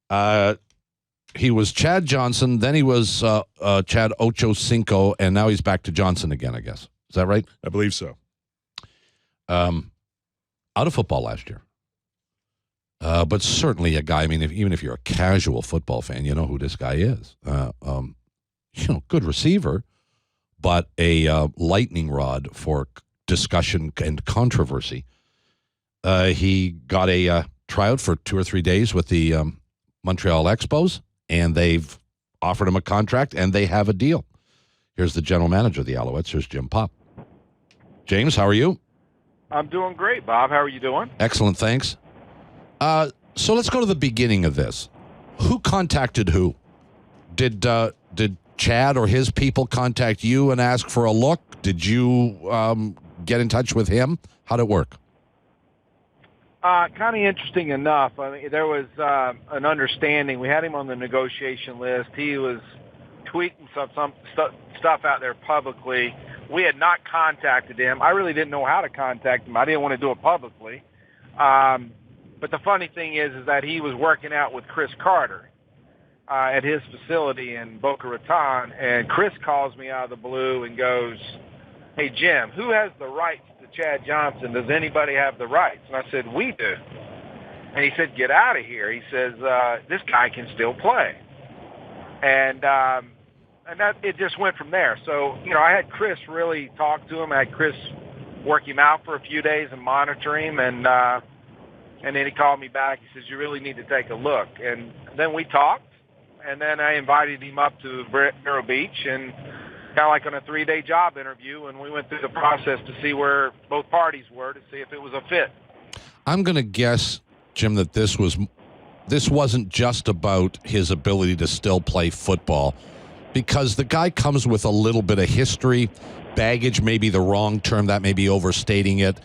He was Chad Johnson, then he was Chad Ochocinco, and now he's back to Johnson again, I guess. Is that right? I believe so. Out of football last year. But certainly a guy, I mean, even if you're a casual football fan, you know who this guy is. Good receiver, but a lightning rod for discussion and controversy. He got a tryout for 2 or 3 days with the Montreal Expos, and they've offered him a contract, and they have a deal. Here's the general manager of the Alouettes. Here's Jim Popp. James, how are you? I'm doing great, Bob. How are you doing? Excellent, thanks. So let's go to the beginning of this. Who contacted who? Did Chad or his people contact you and ask for a look? Did you get in touch with him? How'd it work? Kind of interesting enough. I mean, there was an understanding. We had him on the negotiation list. He was tweeting some stuff out there publicly. We had not contacted him. I really didn't know how to contact him. I didn't want to do it publicly. But the funny thing is that he was working out with Chris Carter at his facility in Boca Raton, and Chris calls me out of the blue and goes, "Hey, Jim, who has the rights to Chad Johnson? Does anybody have the rights?" And I said, "We do." And he said, "Get out of here." He says, "This guy can still play." And that it just went from there. So, I had Chris really talk to him. I had Chris work him out for a few days and monitor him, and then he called me back. He says, "You really need to take a look." And then we talked, and then I invited him up to Vero Beach, and kind of like on a 3-day job interview, and we went through the process to see where both parties were, to see if it was a fit. I'm going to guess, Jim, that this wasn't just about his ability to still play football, because the guy comes with a little bit of history. Baggage may be the wrong term. That may be overstating it.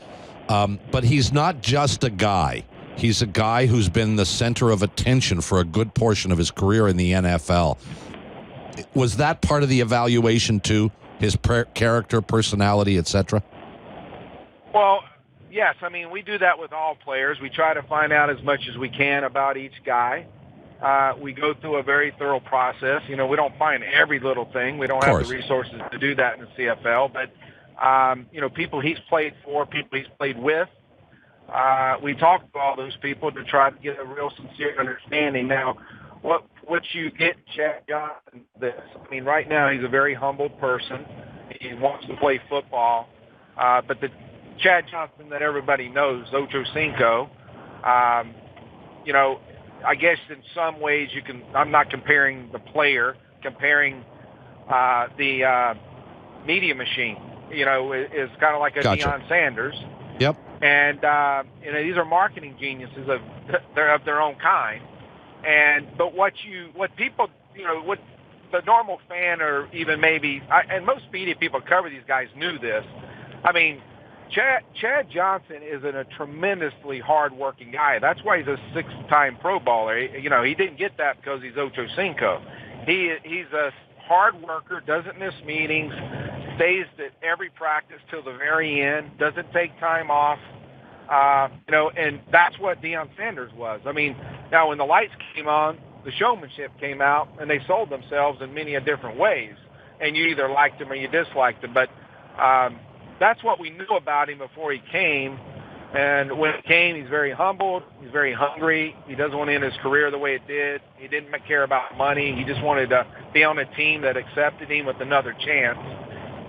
But he's not just a guy. He's a guy who's been the center of attention for a good portion of his career in the NFL. Was that part of the evaluation, too? His character, personality, etc.? Well, yes. I mean, we do that with all players. We try to find out as much as we can about each guy. We go through a very thorough process. We don't find every little thing. We don't have the resources to do that in the CFL. But, people he's played for, people he's played with, we talk to all those people to try to get a real sincere understanding. Now, what you get, Chad Johnson, this. I mean, right now he's a very humbled person. He wants to play football. But the Chad Johnson that everybody knows, Ochocinco, I guess in some ways I'm not comparing the player, comparing the media machine, is kind of like a Deion Sanders. Yep. And, these are marketing geniuses of their own kind. But what people, what the normal fan or even and most media people cover these guys knew this. I mean, Chad Johnson is a tremendously hard-working guy. That's why he's a 6-time Pro Bowler. He didn't get that because he's Ochocinco. He's a hard worker, doesn't miss meetings, stays at every practice till the very end, doesn't take time off. And that's what Deion Sanders was. I mean, now when the lights came on, the showmanship came out, and they sold themselves in many different ways. And you either liked him or you disliked him. But that's what we knew about him before he came. And when he came, he's very humbled. He's very hungry. He doesn't want to end his career the way it did. He didn't care about money. He just wanted to be on a team that accepted him with another chance.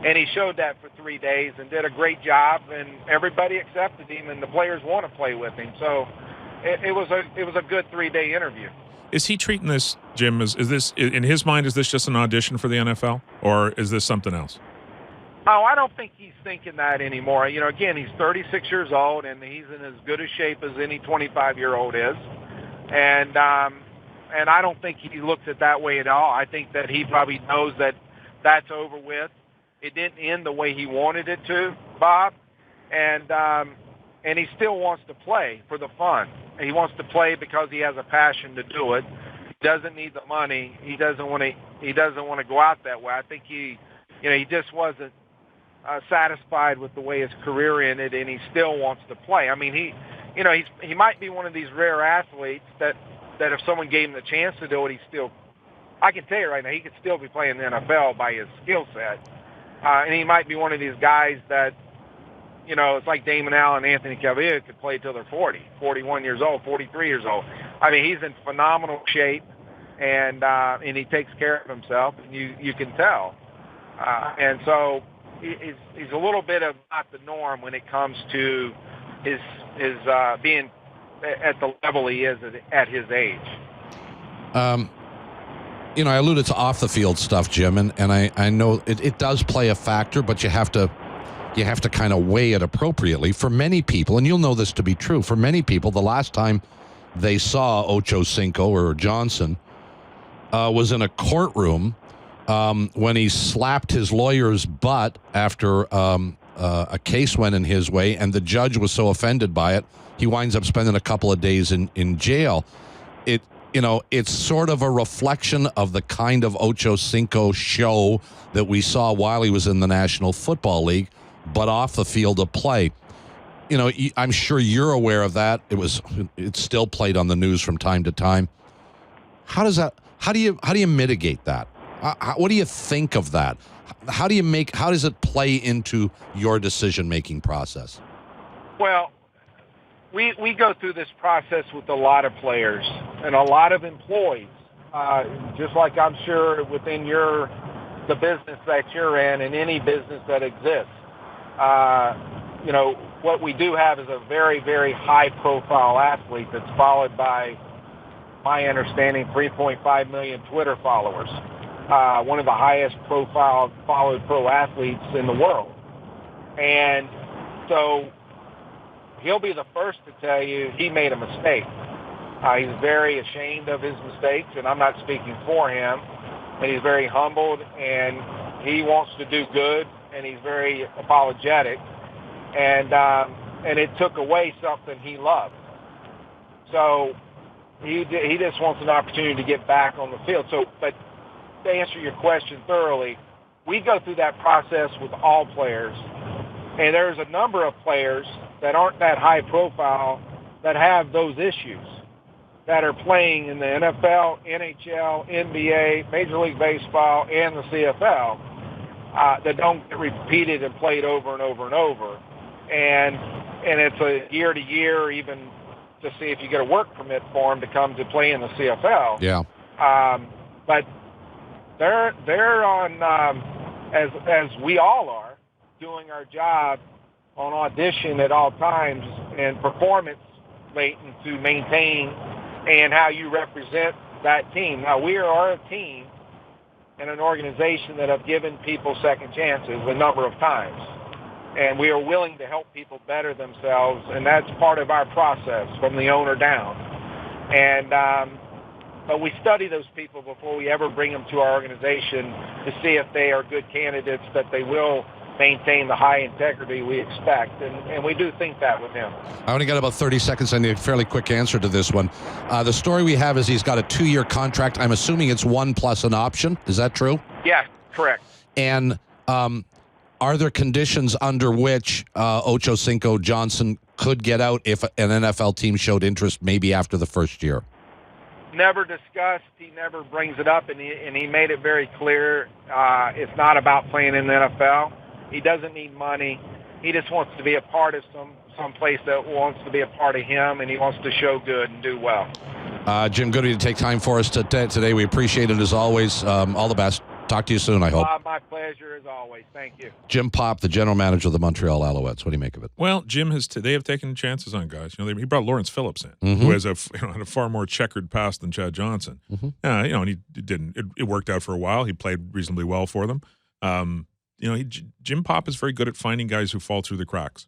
And he showed that for 3 days and did a great job, and everybody accepted him, and the players want to play with him. So it was a good 3-day interview. Is he treating this, Jim, is this, in his mind, is this just an audition for the NFL, or is this something else? Oh, I don't think he's thinking that anymore. Again, he's 36 years old, and he's in as good a shape as any 25-year-old is. And I don't think he looks at that way at all. I think that he probably knows that that's over with. It didn't end the way he wanted it to, Bob. And he still wants to play for the fun. He wants to play because he has a passion to do it. He doesn't need the money. He doesn't want to go out that way. I think he just wasn't satisfied with the way his career ended, and he still wants to play. I mean, he might be one of these rare athletes that that if someone gave him the chance to do it, I can tell you right now, he could still be playing the NFL by his skill set. And he might be one of these guys that, it's like Damon Allen, Anthony Cavalier could play till they're 40, 41 years old, 43 years old. I mean, he's in phenomenal shape, and he takes care of himself, and you can tell. And so he's a little bit of not the norm when it comes to his being at the level he is at his age. I alluded to off the field stuff, Jim, and I know it does play a factor, but you have to kind of weigh it appropriately. For many people, and you'll know this to be true, for many people, the last time they saw Ochocinco or Johnson was in a courtroom when he slapped his lawyer's butt after a case went in his way, and the judge was so offended by it, he winds up spending a couple of days in jail. It's sort of a reflection of the kind of Ochocinco show that we saw while he was in the National Football League, but off the field of play. I'm sure you're aware of that. It's still played on the news from time to time. How do you mitigate that? What do you think of that? How does it play into your decision-making process? Well, we go through this process with a lot of players and a lot of employees, just like I'm sure within the business that you're in and any business that exists. What we do have is a very, very high-profile athlete that's followed by, my understanding, 3.5 million Twitter followers. One of the highest profile followed pro athletes in the world. And so he'll be the first to tell you he made a mistake. He's very ashamed of his mistakes, and I'm not speaking for him, but he's very humbled, and he wants to do good, and he's very apologetic. And it took away something he loved. So he just wants an opportunity to get back on the field. But to answer your question thoroughly, we go through that process with all players, and there's a number of players that aren't that high profile that have those issues, that are playing in the NFL, NHL, NBA, Major League Baseball, and the CFL, that don't get repeated and played over and over and over. And it's a year to year, even to see if you get a work permit for them to come to play in the CFL. Yeah. But they're on, as we all are, doing our job on audition at all times and performance rating to maintain and how you represent that team. Now, we are a team and an organization that have given people second chances a number of times. And we are willing to help people better themselves, and that's part of our process from the owner down. And but we study those people before we ever bring them to our organization to see if they are good candidates, that they will maintain the high integrity we expect. And we do think that with him. I only got about 30 seconds. I need a fairly quick answer to this one. The story we have is he's got a 2-year contract. I'm assuming it's 1 plus an option. Is that true? Yeah, correct. And are there conditions under which Ochocinco Johnson could get out if an NFL team showed interest maybe after the first year? Never discussed. He never brings it up, and he made it very clear it's not about playing in the NFL. He doesn't need money. He just wants to be a part of some place that wants to be a part of him, and he wants to show good and do well. Jim, good of you to take time for us today. We appreciate it as always. All the best. Talk to you soon, I hope. My pleasure as always. Thank you. Jim Popp, the general manager of the Montreal Alouettes. What do you make of it? Well, Jim they have taken chances on guys. He brought Lawrence Phillips in, who has had a far more checkered past than Chad Johnson. And he didn't. It worked out for a while. He played reasonably well for them. Jim Popp is very good at finding guys who fall through the cracks.